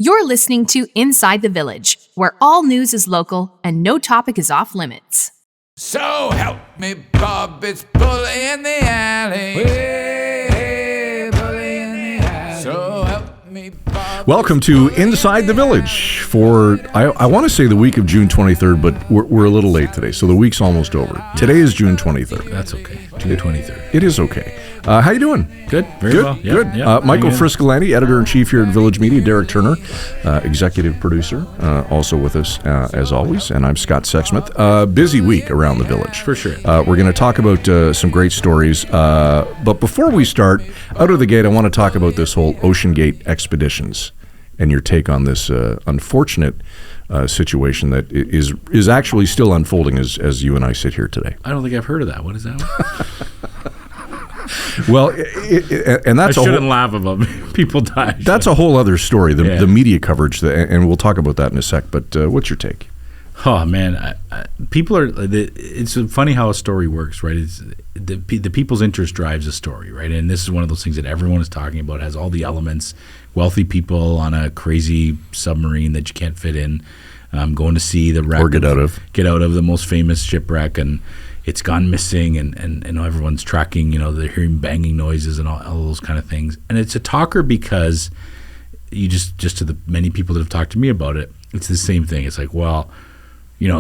You're listening to Inside the Village, where all news is local and no topic is off limits. So help me, Bob, it's bully in the alley. Hey, bully in the alley. So help me, Bob. Welcome to Inside the Village for, I want to say the week of June 23rd, but we're a little late today, so the week's almost over. Today is June 23rd. That's okay. June 23rd. It is okay. How you doing? Good. Very good, well. Yeah, good. Yeah. Michael Friscolanti, editor-in-chief here at Village Media. Derek Turner, executive producer, also with us as always. And I'm Scott Sexsmith. Busy week around the Village. For sure. We're going to talk about some great stories. But before we start, out of the gate, I want to talk about this whole Ocean Gate expeditions and your take on this unfortunate situation that is actually still unfolding as you and I sit here today. I don't think I've heard of that. What is that? Well, and that's I shouldn't laugh about people dying. That's a whole other story. The media coverage, and we'll talk about that in a sec. But what's your take? Oh man, people are. It's funny how a story works, right? It's the people's interest drives a story, right? And this is one of those things that everyone is talking about. It has all the elements. Wealthy people on a crazy submarine that you can't fit in, going to see the wreck or get out of the most famous shipwreck, and it's gone missing, and everyone's tracking, they're hearing banging noises and all those kind of things. And it's a talker because you just to the many people that have talked to me about it, it's the same thing. It's like, well,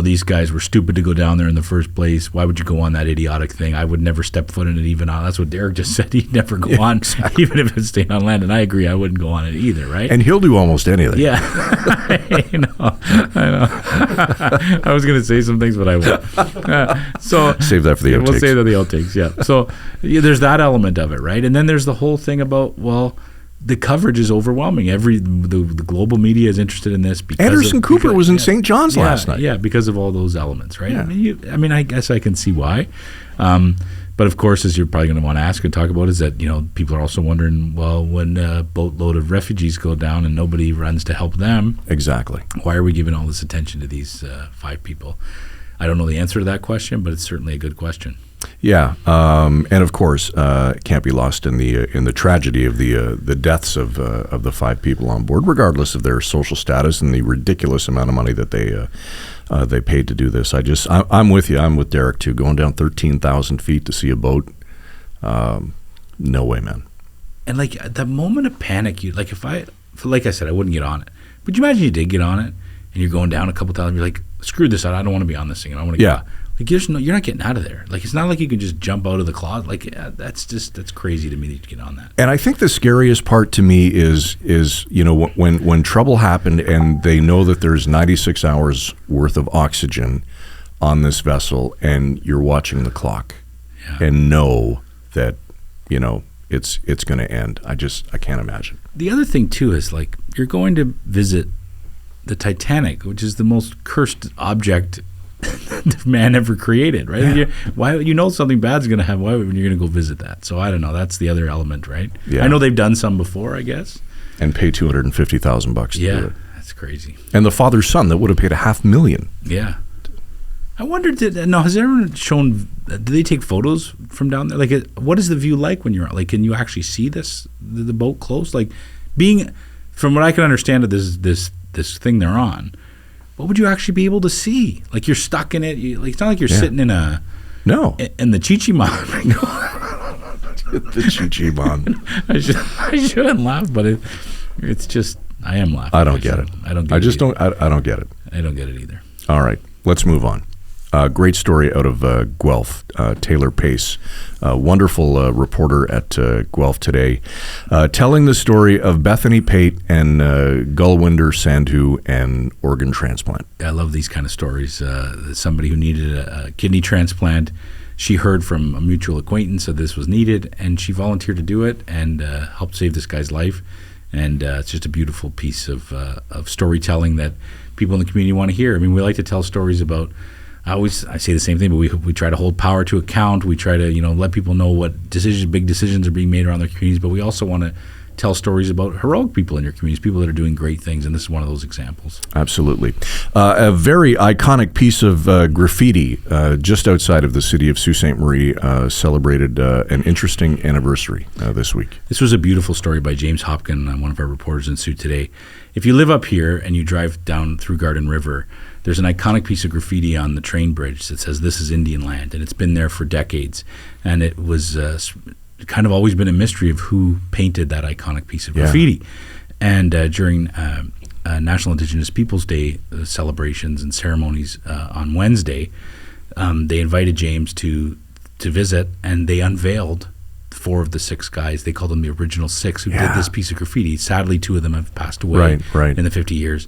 these guys were stupid to go down there in the first place. Why would you go on that idiotic thing? I would never step foot in it even on. That's what Derek just said. He'd never go on, exactly. Even if it's staying on land. And I agree, I wouldn't go on it either, right? And he'll do almost anything. Yeah. I know. I was going to say some things, but I won't. So save that for the outtakes. We'll save that for the outtakes, yeah. So there's that element of it, right? And then there's the whole thing about, well, the coverage is overwhelming. The global media is interested in this because Anderson Cooper was in St. John's last night. Yeah, because of all those elements, right? Yeah. I guess I can see why. But of course, as you're probably going to want to ask and talk about, is that people are also wondering, well, when a boatload of refugees go down and nobody runs to help them, exactly, why are we giving all this attention to these 5 people? I don't know the answer to that question, but it's certainly a good question. Yeah, and of course, it can't be lost in the tragedy of the deaths of the 5 people on board, regardless of their social status and the ridiculous amount of money that they paid to do this. I'm with you. I'm with Derek too. Going down 13,000 feet to see a boat, no way, man. And like that moment of panic, like I said, I wouldn't get on it. But you imagine you did get on it, and you're going down a couple times. You're like, screw this out. I don't want to be on this thing. I want to get out. Like you're not getting out of there. Like it's not like you can just jump out of the closet. Like that's crazy to me to get on that. And I think the scariest part to me is when trouble happened and they know that there's 96 hours worth of oxygen on this vessel, and you're watching the clock and know that it's going to end. I can't imagine. The other thing too is like you're going to visit the Titanic, which is the most cursed object man ever created, right? Yeah. Why something bad's going to happen? Why would you going to go visit that? So I don't know. That's the other element, right? Yeah. I know they've done some before, I guess. And pay $250,000 to do it. That's crazy. And the father's son that would have paid $500,000. Yeah. I wonder, has everyone shown? Did they take photos from down there? Like, what is the view like when you're like? Can you actually see the boat close? Like, from what I can understand of this thing they're on. What would you actually be able to see? Like you're stuck in it. It's not like you're sitting in the Chichimon. The Chichimon. I shouldn't laugh, but it's just I am laughing. I don't get it. I don't get it. I don't get it. I don't get it either. All right, let's move on. Great story out of Guelph. Taylor Pace, wonderful reporter at Guelph today, telling the story of Bethany Pate and Gulwinder Sandhu and organ transplant. I love these kind of stories. Somebody who needed a kidney transplant, she heard from a mutual acquaintance that this was needed, and she volunteered to do it and helped save this guy's life. And it's just a beautiful piece of storytelling that people in the community want to hear. I mean, we like to tell stories about. I say the same thing, but we try to hold power to account. We try to let people know what big decisions are being made around their communities. But we also want to tell stories about heroic people in your communities, people that are doing great things, and this is one of those examples. Absolutely. A very iconic piece of graffiti just outside of the city of Sault Ste. Marie celebrated an interesting anniversary this week. This was a beautiful story by James Hopkin, one of our reporters in Sault today. If you live up here and you drive down through Garden River, there's an iconic piece of graffiti on the train bridge that says, "This is Indian land," and it's been there for decades. And it was kind of always been a mystery of who painted that iconic piece of graffiti. And during National Indigenous Peoples Day celebrations and ceremonies on Wednesday, they invited James to visit, and they unveiled 4 of the 6 guys. They called them the original 6 who did this piece of graffiti. Sadly, 2 of them have passed away in the 50 years.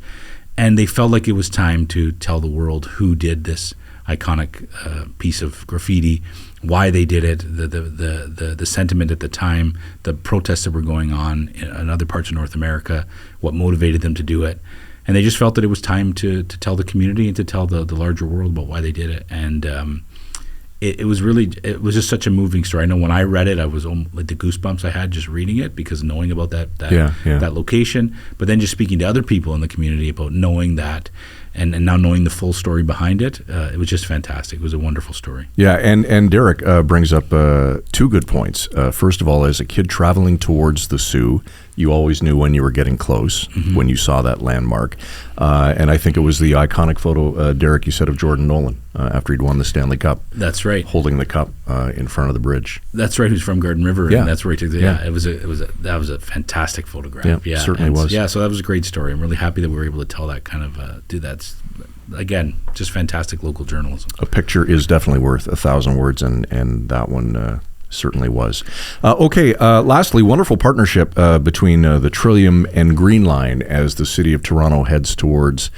And they felt like it was time to tell the world who did this iconic piece of graffiti, why they did it, the sentiment at the time, the protests that were going on in other parts of North America, what motivated them to do it. And they just felt that it was time to tell the community and to tell the larger world about why they did it. And it was just such a moving story. I know when I read it, I was like the goosebumps I had just reading it, because knowing about that location, but then just speaking to other people in the community about knowing that, and now knowing the full story behind it, it was just fantastic. It was a wonderful story. Yeah, and Derek brings up 2 good points. First of all, as a kid traveling towards the Sioux, you always knew when you were getting close, when you saw that landmark. And I think it was the iconic photo, Derek, you said, of Jordan Nolan after he'd won the Stanley Cup. That's right. Holding the cup in front of the bridge. That's right. Who's from Garden River, and that's where he took the. Yeah, that was a fantastic photograph. Yeah, certainly was. Yeah, so that was a great story. I'm really happy that we were able to tell that kind of do that. Again, just fantastic local journalism. A picture is definitely worth 1,000 words, and that one certainly was. Lastly, wonderful partnership between the Trillium and Green Line as the city of Toronto heads towards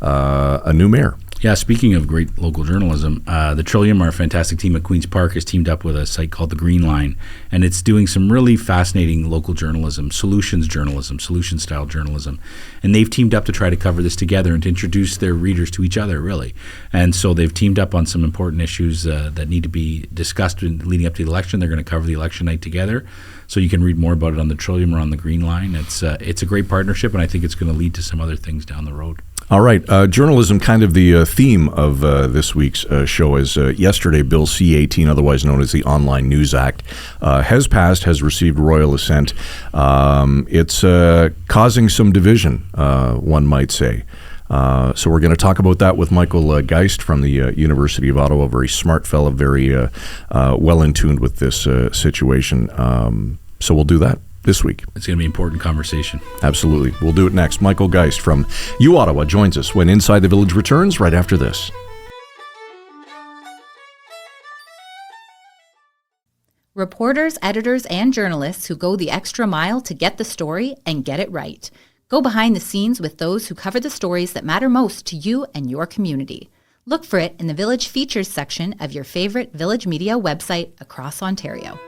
a new mayor. Yeah, speaking of great local journalism, the Trillium, our fantastic team at Queen's Park, has teamed up with a site called the Green Line, and it's doing some really fascinating local journalism, solution-style journalism. And they've teamed up to try to cover this together and to introduce their readers to each other, really. And so they've teamed up on some important issues that need to be discussed leading up to the election. They're going to cover the election night together. So you can read more about it on the Trillium or on the Green Line. It's a great partnership, and I think it's going to lead to some other things down the road. All right. Journalism, kind of the theme of this week's show, is yesterday Bill C-18, otherwise known as the Online News Act, has passed, has received royal assent. It's causing some division, one might say. So we're going to talk about that with Michael Geist from the University of Ottawa, a very smart fellow, very well in tune with this situation. So we'll do that this week. It's going to be an important conversation. Absolutely. We'll do it next. Michael Geist from U Ottawa joins us when Inside the Village returns right after this. Reporters, editors, and journalists who go the extra mile to get the story and get it right. Go behind the scenes with those who cover the stories that matter most to you and your community. Look for it in the Village Features section of your favorite Village Media website across Ontario.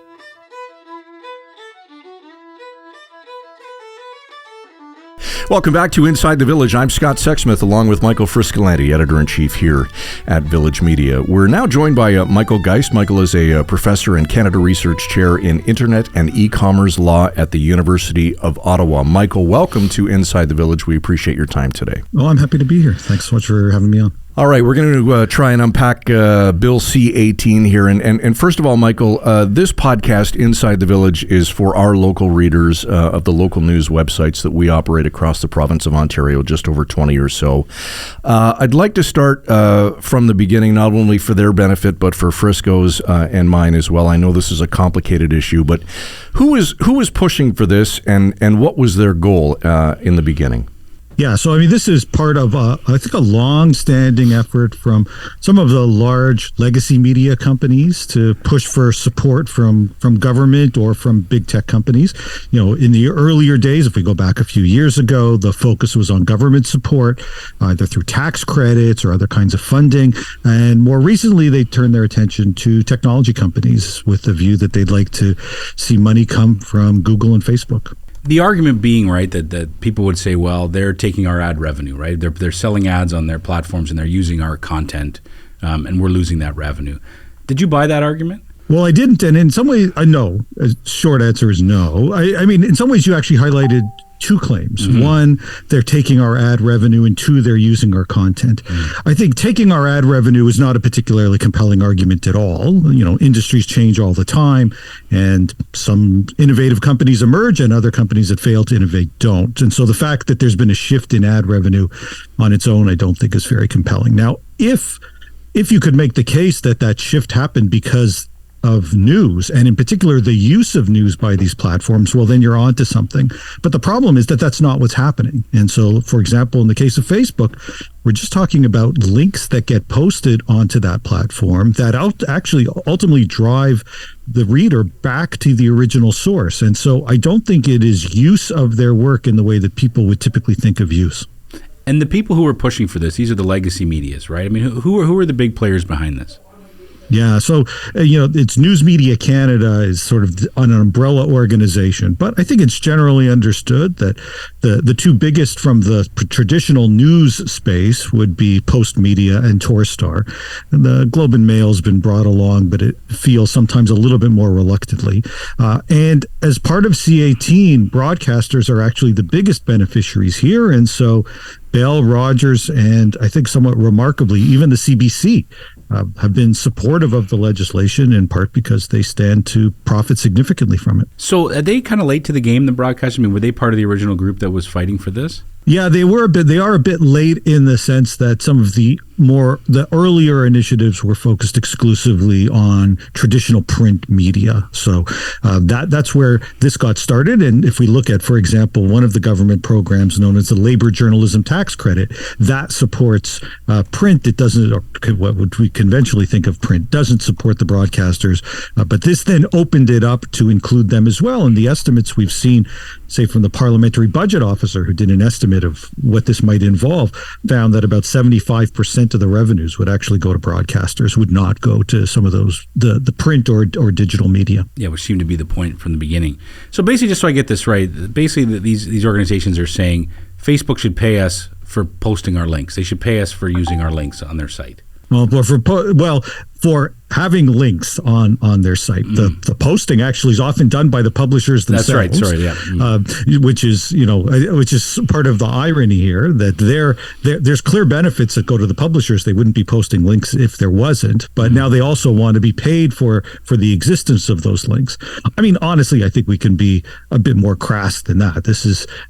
Welcome back to Inside the Village. I'm Scott Sexsmith, along with Michael Friscolanti, editor-in-chief here at Village Media. We're now joined by Michael Geist. Michael is a professor and Canada Research Chair in Internet and E-commerce Law at the University of Ottawa. Michael, welcome to Inside the Village. We appreciate your time today. Oh, I'm happy to be here. Thanks so much for having me on. All right, we're going to try and unpack Bill C-18 here. And first of all, Michael, this podcast, Inside the Village, is for our local readers of the local news websites that we operate across the province of Ontario, just over 20 or so. I'd like to start from the beginning, not only for their benefit, but for Frisco's and mine as well. I know this is a complicated issue, but who is pushing for this, and what was their goal in the beginning? Yeah, so I mean, this is part of, I think, a long-standing effort from some of the large legacy media companies to push for support from government or from big tech companies. You know, in the earlier days, if we go back a few years ago, the focus was on government support, either through tax credits or other kinds of funding. And more recently, they turned their attention to technology companies with the view that they'd like to see money come from Google and Facebook. The argument being, right, that people would say, well, they're taking our ad revenue, right? They're selling ads on their platforms and they're using our content, and we're losing that revenue. Did you buy that argument? Well, I didn't, and in some ways, no. A short answer is no. I mean, in some ways, you actually highlighted two claims. One, they're taking our ad revenue, and two, they're using our content. I think taking our ad revenue is not a particularly compelling argument at all. Industries change all the time, and some innovative companies emerge and other companies that fail to innovate don't. And so the fact that there's been a shift in ad revenue on its own, I don't think is very compelling. Now, if you could make the case that shift happened because of news, and in particular the use of news by these platforms, well, then you're onto something. But the problem is that that's not what's happening. And so, for example, in the case of Facebook, we're just talking about links that get posted onto that platform that actually ultimately drive the reader back to the original source. And so I don't think it is use of their work in the way that people would typically think of use. And the people who are pushing for this, these are the legacy medias, right? I mean, who are the big players behind this? Yeah, so, it's News Media Canada is sort of an umbrella organization, but I think it's generally understood that the two biggest from the traditional news space would be Post Media and Torstar. And the Globe and Mail has been brought along, but it feels sometimes a little bit more reluctantly. And as part of C18, broadcasters are actually the biggest beneficiaries here, and so Bell, Rogers, and I think somewhat remarkably, even the CBC have been supportive of the legislation, in part because they stand to profit significantly from it. So are they kind of late to the game, the broadcasters? I mean, were they part of the original group that was fighting for this? Yeah, they are a bit late in the sense that some of the earlier initiatives were focused exclusively on traditional print media. So that's where this got started. And if we look at, for example, one of the government programs known as the Labor Journalism Tax Credit, that supports print. It doesn't, or what would we conventionally think of print, doesn't support the broadcasters. But this then opened it up to include them as well. And the estimates we've seen, say, from the Parliamentary Budget Officer, who did an estimate of what this might involve, found that about 75% of the revenues would actually go to broadcasters, would not go to some of those, the print or digital media. Yeah, which seemed to be the point from the beginning. So basically, just so I get this right, basically these organizations are saying Facebook should pay us for posting our links. They should pay us for using our links on their site. For having links on their site. The posting actually is often done by the publishers themselves. That's right. Sorry, yeah. Which is part of the irony here, that there's clear benefits that go to the publishers. They wouldn't be posting links if there wasn't. But now they also want to be paid for the existence of those links. I mean, honestly, I think we can be a bit more crass than that.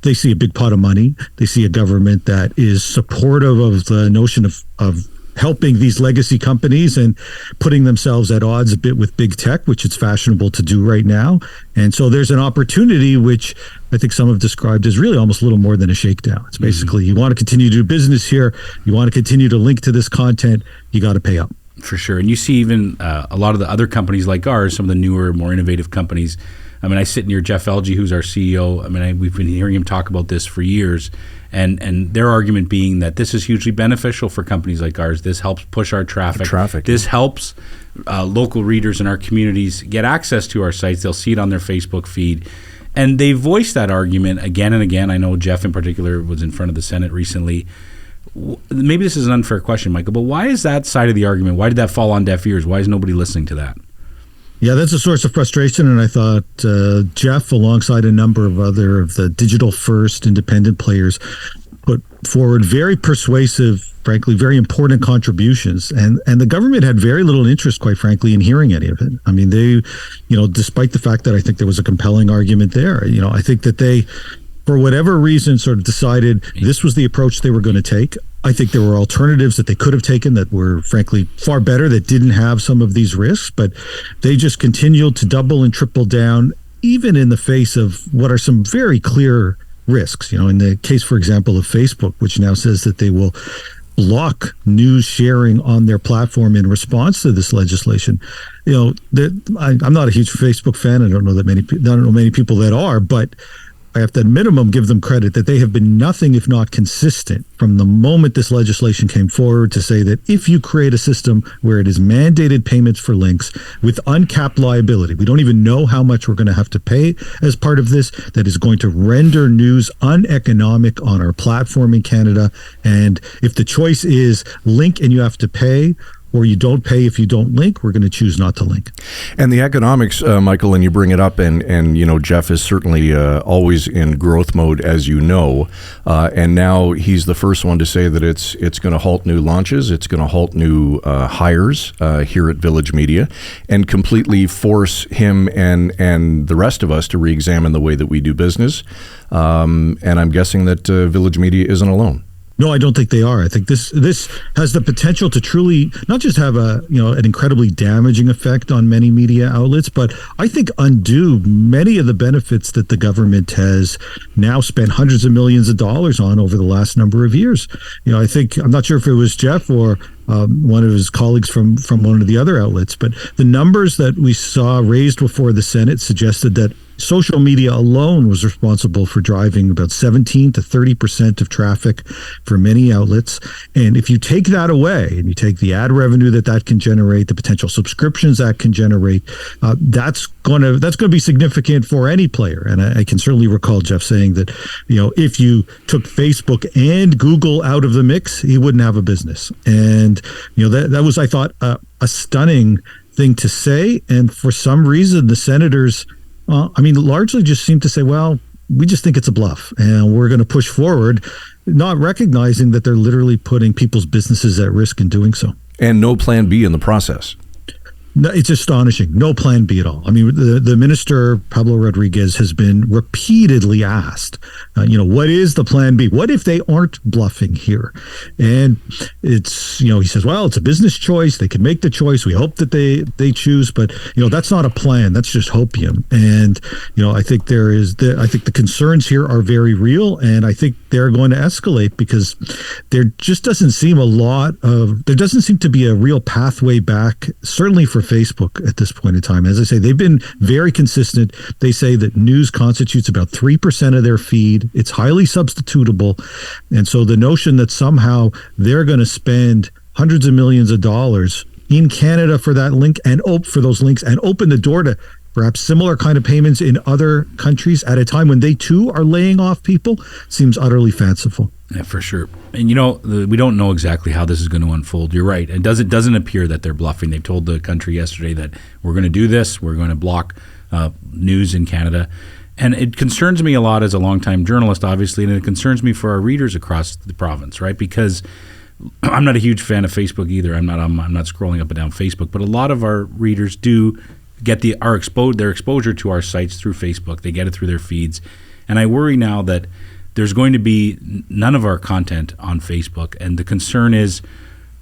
They see a big pot of money. They see a government that is supportive of the notion of helping these legacy companies and putting themselves at odds a bit with big tech, which it's fashionable to do right now. And so there's an opportunity, which I think some have described as really almost a little more than a shakedown. It's basically, you want to continue to do business here, you want to continue to link to this content, you got to pay up. For sure. And you see even a lot of the other companies like ours, some of the newer, more innovative companies. I mean, I sit near Jeff Elgie, who's our CEO. I mean, we've been hearing him talk about this for years. And their argument being that this is hugely beneficial for companies like ours. This helps push our traffic. This helps local readers in our communities get access to our sites. They'll see it on their Facebook feed. And they voiced that argument again and again. I know Jeff in particular was in front of the Senate recently. Maybe this is an unfair question, Michael, but why is that side of the argument? Why did that fall on deaf ears? Why is nobody listening to that? Yeah, that's a source of frustration, and I thought Jeff, alongside a number of other of the digital-first independent players, put forward very persuasive, frankly, very important contributions, and the government had very little interest, quite frankly, in hearing any of it. I mean, they, despite the fact that I think there was a compelling argument there, I think that they, for whatever reason, sort of decided this was the approach they were going to take. I think there were alternatives that they could have taken that were, frankly, far better, that didn't have some of these risks, but they just continued to double and triple down, even in the face of what are some very clear risks. In the case, for example, of Facebook, which now says that they will block news sharing on their platform in response to this legislation. I'm not a huge Facebook fan. I don't know many people that are, but I have to at minimum give them credit that they have been nothing if not consistent from the moment this legislation came forward to say that if you create a system where it is mandated payments for links with uncapped liability, we don't even know how much we're going to have to pay as part of this, that is going to render news uneconomic on our platform in Canada. And if the choice is link and you have to pay, or you don't pay if you don't link, we're going to choose not to link. And the economics, Michael, and you bring it up, and Jeff is certainly always in growth mode, as you know, and now he's the first one to say that it's going to halt new launches, it's going to halt new hires here at Village Media, and completely force him and the rest of us to re-examine the way that we do business. And I'm guessing that Village Media isn't alone. No, I don't think they are. I think this has the potential to truly not just have an incredibly damaging effect on many media outlets, but I think undo many of the benefits that the government has now spent hundreds of millions of dollars on over the last number of years. I think, I'm not sure if it was Jeff or one of his colleagues from one of the other outlets, but the numbers that we saw raised before the Senate suggested that social media alone was responsible for driving about 17 to 30% of traffic for many outlets. And if you take that away and you take the ad revenue that can generate, the potential subscriptions that can generate, that's going to be significant for any player. And I can certainly recall Jeff saying that, if you took Facebook and Google out of the mix, he wouldn't have a business. And, that was, I thought, a stunning thing to say. And for some reason, the senators, largely just seem to say, well, we just think it's a bluff and we're going to push forward, not recognizing that they're literally putting people's businesses at risk in doing so. And no plan B in the process. No, it's astonishing. No plan B at all. The minister, Pablo Rodriguez, has been repeatedly asked, what is the plan B? What if they aren't bluffing here? And it's, he says, well, it's a business choice. They can make the choice. We hope that they choose, but, that's not a plan. That's just hopium. And, I think I think the concerns here are very real. And I think they're going to escalate because there just doesn't seem to be a real pathway back, certainly for Facebook at this point in time. As I say, they've been very consistent. They say that news constitutes about 3% of their feed. It's highly substitutable. And so the notion that somehow they're going to spend hundreds of millions of dollars in Canada for that link and for those links and open the door to perhaps similar kind of payments in other countries at a time when they too are laying off people seems utterly fanciful. Yeah, for sure. And we don't know exactly how this is going to unfold. You're right. It doesn't appear that they're bluffing. They've told the country yesterday that we're going to do this. We're going to block news in Canada. And it concerns me a lot as a longtime journalist, obviously, and it concerns me for our readers across the province, right? Because I'm not a huge fan of Facebook either. I'm not scrolling up and down Facebook, but a lot of our readers do get their exposure to our sites through Facebook. They get it through their feeds. And I worry now that there's going to be none of our content on Facebook. And the concern is,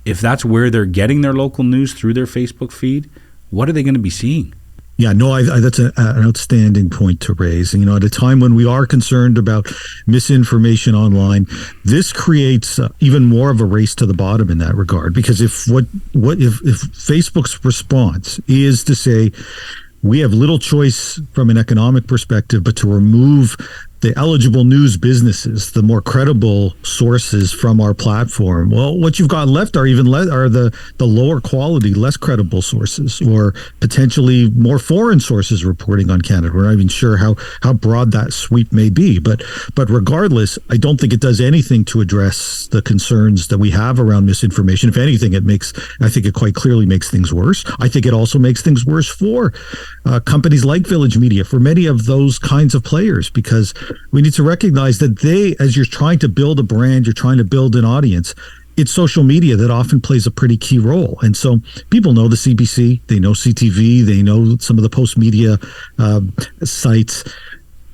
if that's where they're getting their local news through their Facebook feed, what are they going to be seeing? Yeah, no, that's an outstanding point to raise. And, at a time when we are concerned about misinformation online, this creates even more of a race to the bottom in that regard. Because if Facebook's response is to say, we have little choice from an economic perspective, but to remove the eligible news businesses, the more credible sources from our platform, well, what you've got left are the lower quality, less credible sources, or potentially more foreign sources reporting on Canada. We're not even sure how broad that sweep may be, but regardless, I don't think it does anything to address the concerns that we have around misinformation. If anything, I think it quite clearly makes things worse. I think it also makes things worse for companies like Village Media, for many of those kinds of players, because we need to recognize that as you're trying to build a brand, you're trying to build an audience, it's social media that often plays a pretty key role. And so people know the CBC, they know CTV, they know some of the post-media sites.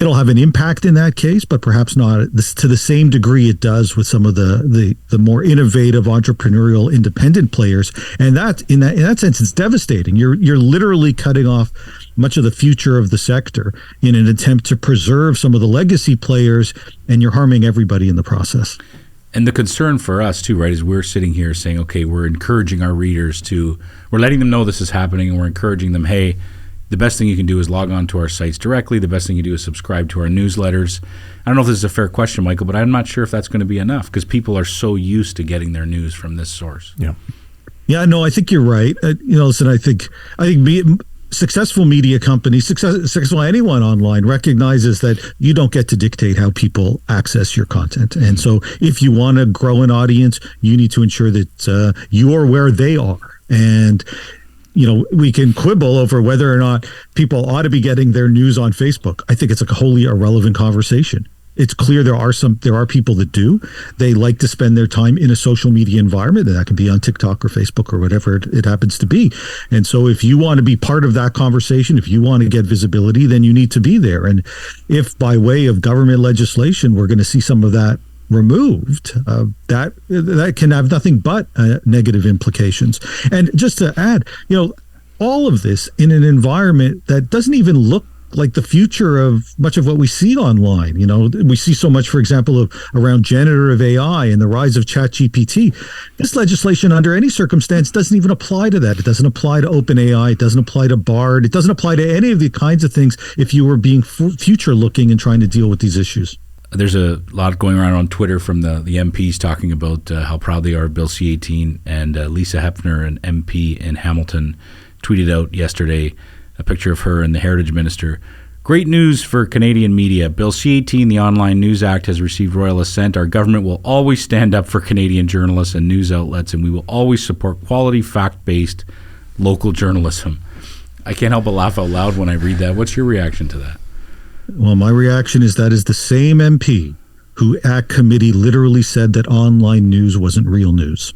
It'll have an impact in that case, but perhaps not to the same degree it does with some of the more innovative, entrepreneurial, independent players. And that in that sense, it's devastating. You're literally cutting off much of the future of the sector in an attempt to preserve some of the legacy players, and you're harming everybody in the process. And the concern for us too, right, is we're sitting here saying, okay, we're encouraging our readers we're letting them know this is happening, and we're encouraging them, hey, the best thing you can do is log on to our sites directly. The best thing you do is subscribe to our newsletters. I don't know if this is a fair question, Michael, but I'm not sure if that's going to be enough because people are so used to getting their news from this source. Yeah. Yeah, no, I think you're right. Listen, I think successful media companies, successful anyone online recognizes that you don't get to dictate how people access your content. And so if you want to grow an audience, you need to ensure that you're where they are. And we can quibble over whether or not people ought to be getting their news on Facebook. I think it's a wholly irrelevant conversation. It's clear there are people that do. They like to spend their time in a social media environment, and that can be on TikTok or Facebook or whatever it happens to be. And so if you want to be part of that conversation, if you want to get visibility, then you need to be there. And if by way of government legislation, we're going to see some of that removed, that can have nothing but negative implications. And just to add, all of this in an environment that doesn't even look like the future of much of what we see online. We see so much, for example, around generative AI and the rise of ChatGPT. This legislation under any circumstance doesn't even apply to that. It doesn't apply to OpenAI. It doesn't apply to BARD. It doesn't apply to any of the kinds of things if you were being future looking and trying to deal with these issues. There's a lot going around on Twitter from the MPs talking about how proud they are of Bill C-18, and Lisa Hefner, an MP in Hamilton, tweeted out yesterday a picture of her and the Heritage Minister. Great news for Canadian media. Bill C-18, the Online News Act, has received royal assent. Our government will always stand up for Canadian journalists and news outlets, and we will always support quality, fact-based local journalism. I can't help but laugh out loud when I read that. What's your reaction to that? Well, my reaction is that is the same MP who at committee literally said that online news wasn't real news.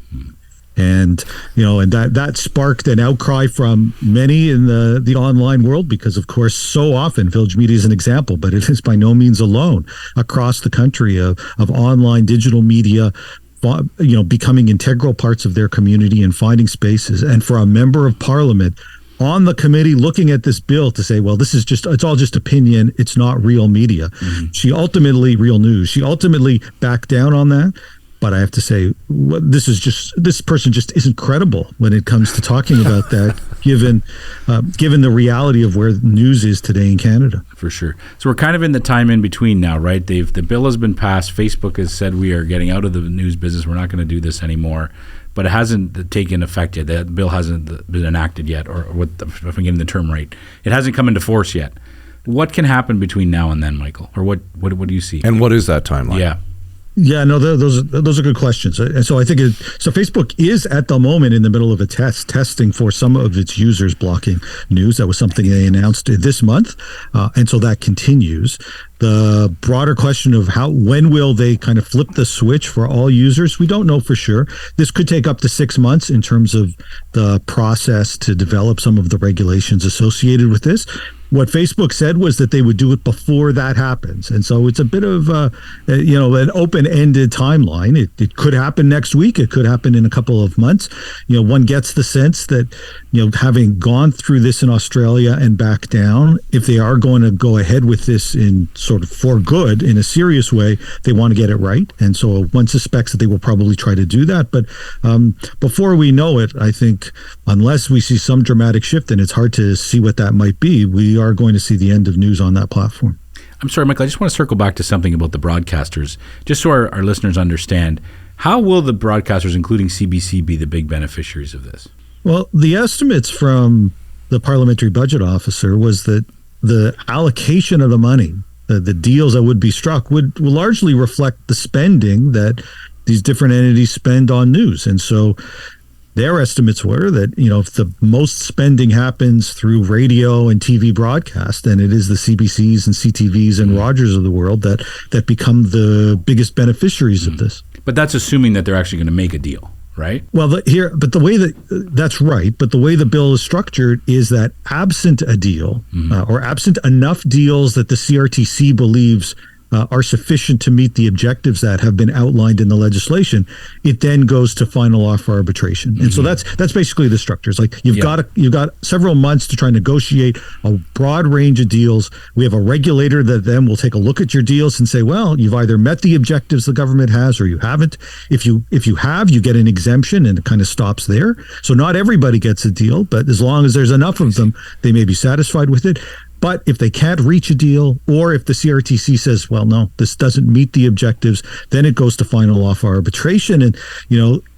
And, and that sparked an outcry from many in the online world because, of course, so often Village Media is an example, but it is by no means alone across the country of online digital media, becoming integral parts of their community and finding spaces. And for a member of Parliament on the committee looking at this bill to say, well, it's all just opinion. It's not real media. Mm-hmm. Real news. She ultimately backed down on that. But I have to say, this person just isn't credible when it comes to talking about that, given the reality of where news is today in Canada. For sure. So we're kind of in the time in between now, right? The bill has been passed. Facebook has said we are getting out of the news business. We're not going to do this anymore. But it hasn't taken effect yet. The bill hasn't been enacted yet, or if I'm getting the term right, it hasn't come into force yet. What can happen between now and then, Michael? Or what do you see? And what is that timeline? Yeah. Yeah, no, those are good questions. And so I think Facebook is at the moment in the middle of a testing for some of its users blocking news. That was something they announced this month. And so that continues. The broader question of when will they kind of flip the switch for all users? We don't know for sure. This could take up to 6 months in terms of the process to develop some of the regulations associated with this. What Facebook said was that they would do it before that happens. And so it's a bit of, an open-ended timeline. It could happen next week. It could happen in a couple of months. One gets the sense that, having gone through this in Australia and back down, if they are going to go ahead with this in sort of for good, in a serious way, they want to get it right. And so one suspects that they will probably try to do that. But before we know it, I think unless we see some dramatic shift, and it's hard to see what that might be, we are going to see the end of news on that platform. I'm sorry, Michael, I just want to circle back to something about the broadcasters, just so our listeners understand. How will the broadcasters, including CBC, be the big beneficiaries of this? Well, the estimates from the parliamentary budget officer was that the allocation of the money, the deals that would be struck, would largely reflect the spending that these different entities spend on news. And so their estimates were that, if the most spending happens through radio and TV broadcast, then it is the CBCs and CTVs and Rogers of the world that become the biggest beneficiaries of this. But that's assuming that they're actually going to make a deal, right? Well, the way that's right. But the way the bill is structured is that absent a deal or absent enough deals that the CRTC believes are sufficient to meet the objectives that have been outlined in the legislation, it then goes to final offer arbitration. And so that's basically the structure. It's like you've got several months to try and negotiate a broad range of deals. We have a regulator that then will take a look at your deals and say, well, you've either met the objectives the government has or you haven't. If you have, you get an exemption, and it kind of stops there. So not everybody gets a deal, but as long as there's enough of them, they may be satisfied with it. But if they can't reach a deal, or if the CRTC says, well, no, this doesn't meet the objectives, then it goes to final offer arbitration. And,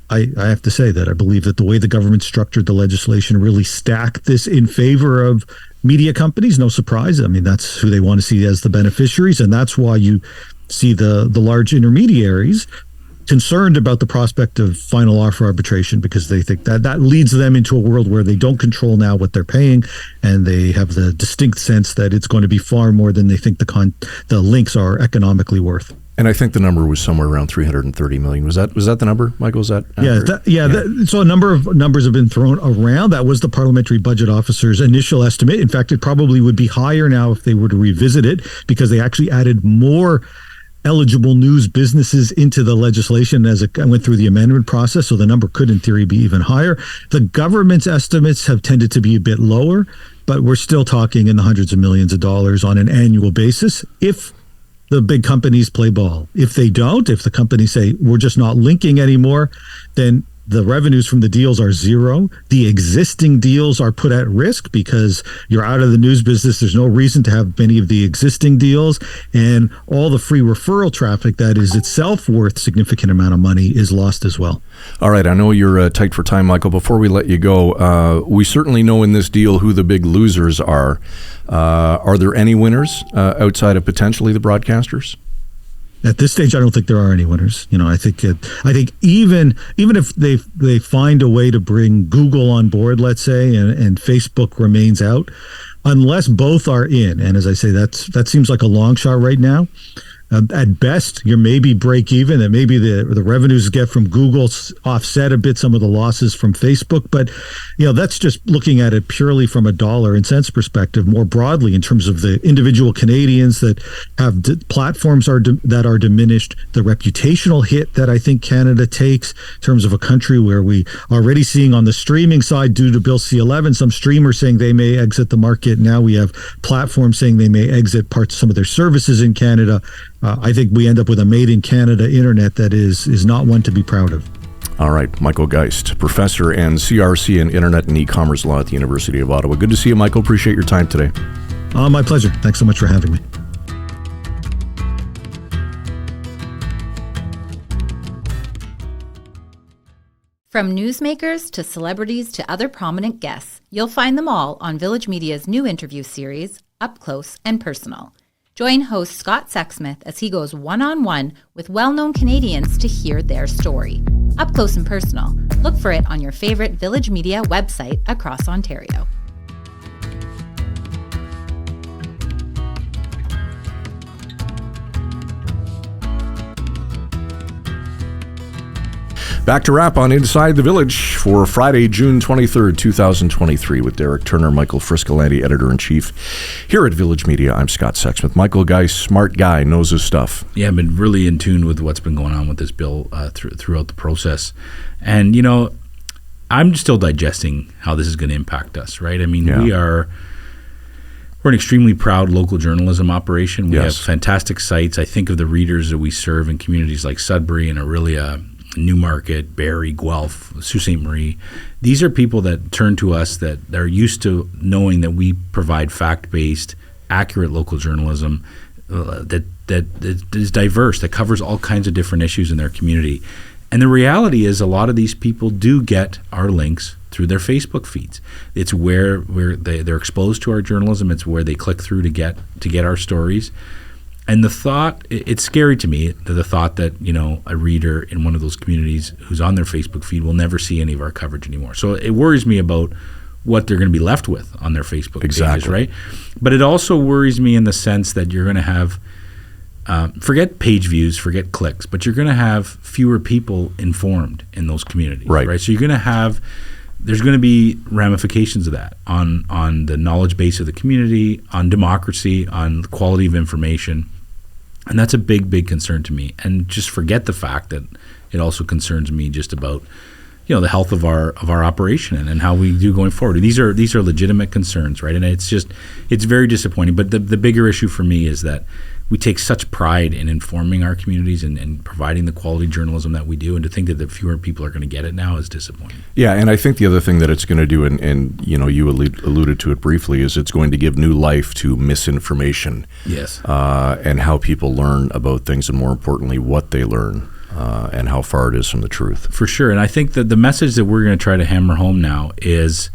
I have to say that I believe that the way the government structured the legislation really stacked this in favor of media companies. No surprise. I mean, that's who they want to see as the beneficiaries. And that's why you see the large intermediaries concerned about the prospect of final offer arbitration because they think that leads them into a world where they don't control now what they're paying, and they have the distinct sense that it's going to be far more than they think the links are economically worth. And I think the number was somewhere around $330 million. Was that the number, Michael? Was that accurate? So a number of numbers have been thrown around. That was the Parliamentary Budget Officer's initial estimate. In fact, it probably would be higher now if they were to revisit it, because they actually added more eligible news businesses into the legislation as it went through the amendment process. So the number could, in theory, be even higher. The government's estimates have tended to be a bit lower, but we're still talking in the hundreds of millions of dollars on an annual basis if the big companies play ball. If they don't, if the companies say, we're just not linking anymore, then the revenues from the deals are zero. The existing deals are put at risk because you're out of the news business. There's no reason to have many of the existing deals, and all the free referral traffic that is itself worth significant amount of money is lost as well. All right, I know you're tight for time, Michael. Before we let you go, we certainly know in this deal who the big losers are. Are there any winners outside of potentially the broadcasters? At this stage, I don't think there are any winners. I think even if they find a way to bring Google on board, let's say, and Facebook remains out, unless both are in, and as I say, that seems like a long shot right now. At best, you're maybe break even, and maybe the revenues get from Google offset a bit some of the losses from Facebook. But that's just looking at it purely from a dollar and cents perspective. More broadly, in terms of the individual Canadians that have platforms that are diminished, the reputational hit that I think Canada takes in terms of a country where we are already seeing on the streaming side, due to Bill C-11, some streamers saying they may exit the market. Now we have platforms saying they may exit some of their services in Canada. I think we end up with a made in Canada internet that is not one to be proud of. All right, Michael Geist, professor and CRC in Internet and E-commerce Law at the University of Ottawa. Good to see you, Michael. Appreciate your time today. My pleasure. Thanks so much for having me. From newsmakers to celebrities to other prominent guests, you'll find them all on Village Media's new interview series, Up Close and Personal. Join host Scott Sexsmith as he goes one-on-one with well-known Canadians to hear their story. Up Close and Personal. Look for it on your favorite Village Media website across Ontario. Back to wrap on Inside the Village for Friday, June 23rd, 2023 with Derek Turner, Michael Friscolanti, Editor-in-Chief. Here at Village Media, I'm Scott Sexsmith. Michael Geist, smart guy, knows his stuff. Yeah, I've been really in tune with what's been going on with this bill throughout the process. And, I'm still digesting how this is going to impact us, right? I mean, we're an extremely proud local journalism operation. We have fantastic sites. I think of the readers that we serve in communities like Sudbury and Orillia, Newmarket, Barrie, Guelph, Sault Ste. Marie. These are people that turn to us that are used to knowing that we provide fact-based, accurate local journalism that is diverse, that covers all kinds of different issues in their community. And the reality is a lot of these people do get our links through their Facebook feeds. It's where they're exposed to our journalism. It's where they click through to get our stories. And the thought, it's scary to me, the thought that, a reader in one of those communities who's on their Facebook feed will never see any of our coverage anymore. So it worries me about what they're going to be left with on their Facebook pages, right? But it also worries me in the sense that you're going to have, forget page views, forget clicks, but you're going to have fewer people informed in those communities, right? So you're going to have, there's going to be ramifications of that on the knowledge base of the community, on democracy, on the quality of information. And that's a big, big concern to me. And just forget the fact that it also concerns me just about, the health of our operation and how we do going forward. These are legitimate concerns, right? And it's very disappointing. But the bigger issue for me is that we take such pride in informing our communities and providing the quality journalism that we do, and to think that the fewer people are going to get it now is disappointing. Yeah, and I think the other thing that it's going to do, and you alluded to it briefly, is it's going to give new life to misinformation. Yes. And how people learn about things, and more importantly, what they learn. And how far it is from the truth. For sure. And I think that the message that we're going to try to hammer home now is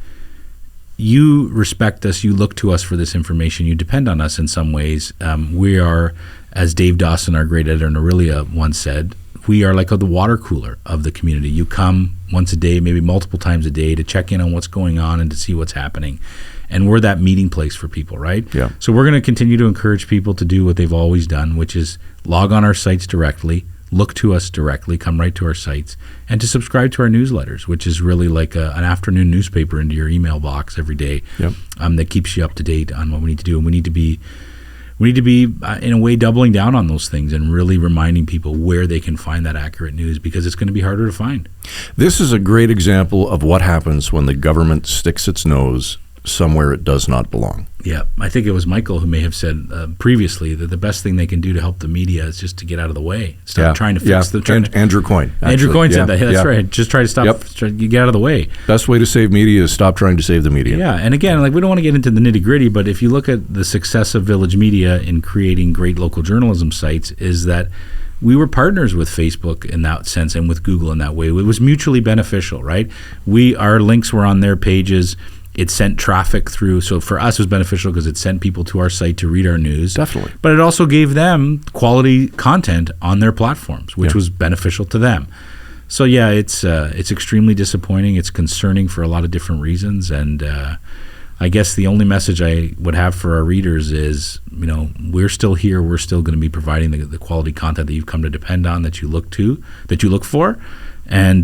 you respect us, you look to us for this information, you depend on us in some ways. We are, as Dave Dawson, our great editor in Orillia, once said, we are like the water cooler of the community. You come once a day, maybe multiple times a day, to check in on what's going on and to see what's happening. And we're that meeting place for people, right? Yeah. So we're going to continue to encourage people to do what they've always done, which is log on our sites directly, look to us directly, come right to our sites, and to subscribe to our newsletters, which is really like an afternoon newspaper into your email box every day. Yep. That keeps you up to date on what we need to do. And we need to be in a way doubling down on those things and really reminding people where they can find that accurate news, because it's going to be harder to find. This is a great example of what happens when the government sticks its nose somewhere it does not belong. Yeah, I think it was Michael who may have said previously that the best thing they can do to help the media is just to get out of the way. Stop trying to fix the... Andrew Coyne. Andrew Coyne said that. Yeah, that's right. Just try to stop. You get out of the way. Best way to save media is stop trying to save the media. Yeah, and again, like, we don't want to get into the nitty-gritty, but if you look at the success of Village Media in creating great local journalism sites, is that we were partners with Facebook in that sense and with Google in that way. It was mutually beneficial, right? Our links were on their pages. It sent traffic through. So for us, it was beneficial because it sent people to our site to read our news. Definitely. But it also gave them quality content on their platforms, which was beneficial to them. So yeah, it's extremely disappointing. It's concerning for a lot of different reasons. And I guess the only message I would have for our readers is, we're still here. We're still going to be providing the quality content that you've come to depend on, that you look for. And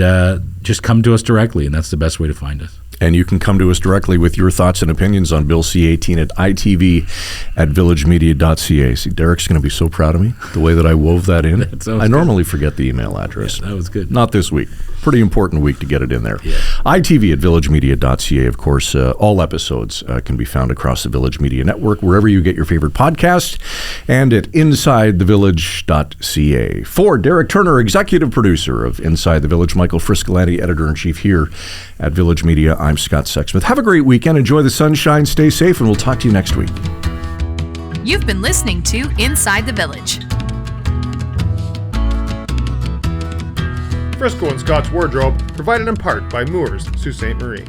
just come to us directly, and that's the best way to find us. And you can come to us directly with your thoughts and opinions on Bill C-18 at itv@villagemedia.ca. See, Derek's going to be so proud of me, the way that I wove that in. I normally forget the email address. Yeah, that was good. Not this week. Pretty important week to get it in there. Yeah. itv@villagemedia.ca. Of course, all episodes can be found across the Village Media Network, wherever you get your favorite podcast, and at insidethevillage.ca. For Derek Turner, executive producer of Inside the Village, Michael Friscolanti, editor-in-chief here at Village Media, I'm Scott Sexsmith. Have a great weekend. Enjoy the sunshine. Stay safe, and we'll talk to you next week. You've been listening to Inside the Village. Frisco and Scott's Wardrobe, provided in part by Moores, Sault Ste. Marie.